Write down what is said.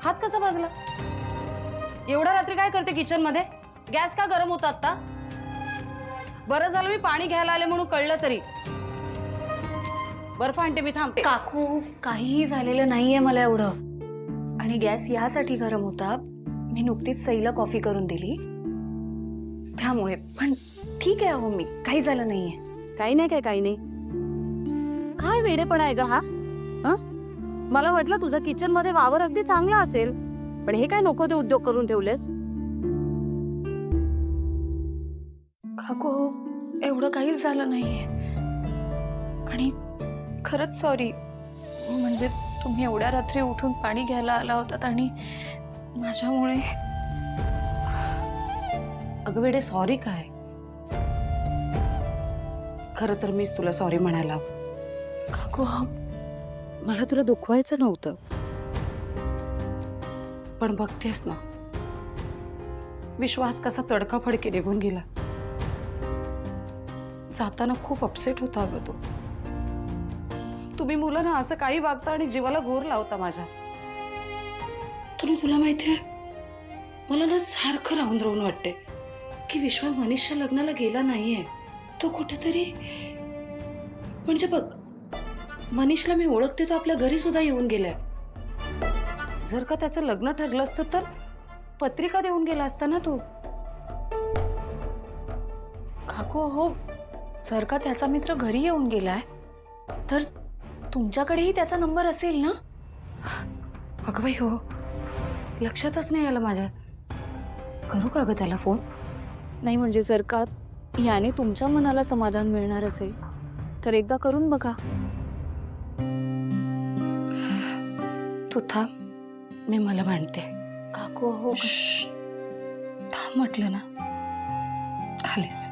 हात कसा भाजला? एवढ्या रात्री काय करते किचन मध्ये? गॅस का गरम होता आता? बरं झालं मी पाणी घ्यायला आले म्हणून कळलं तरी. बर्फ आणते मी, थांब. काकू काहीही झालेलं नाहीये मला एवढं. आणि गॅस यासाठी गरम होता, मी नुकतीच सईला कॉफी करून दिली त्यामुळे. पण ठीक आहे, अहो मी काही झालं नाहीये. काही नाही काही नाही. काय वेडेपणा आहे ग हा? मला वाटलं तुझं किचन मध्ये वावर अगदी चांगला असेल, पण हे काय नको ते उद्योग करून ठेवलेस. काकू एवढं काहीच झालं नाहीये. आणि खरंच सॉरी. म्हणजे तुम्ही एवढ्या रात्री उठून पाणी घ्यायला आला होतात आणि माझ्यामुळे. अगं वेडे, सॉरी काय? खरं तर मीच तुला सॉरी म्हणायला. काकू मला तुला दुखवायचं नव्हतं, पण बघतेस ना विश्वास कसा तडकाफडकी निघून गेला. जाताना खूप अपसेट होता अगं तो. तुम्ही मुलं ना असं काही वागता आणि जीवाला घोर लावता माझ्या. तुला माहितीये, मला ना सारखं राहून वाटते की विश्वा मनीषच्या लग्नाला गेला नाहीये. तो कुठेतरी, म्हणजे बघ, मनीषला मी ओळखते, तो आपल्या घरी सुद्धा येऊन गेलाय. जर का त्याचं लग्न ठरलं असतं तर पत्रिका देऊन गेला असता ना तो. काकू हो, जर का त्याचा मित्र घरी येऊन गेलाय तर तुमच्याकडेही त्याचा नंबर असेल ना? अगं बाई हो, लक्षातच नाही आलं माझ्या. करू का ग त्याला फोन? नाही म्हणजे जर का याने तुमच्या मनाला समाधान मिळणार असेल तर एकदा करून बघा. तू थांब, मी मला म्हणते. काकू हो, थांब म्हटलं ना, आलेच.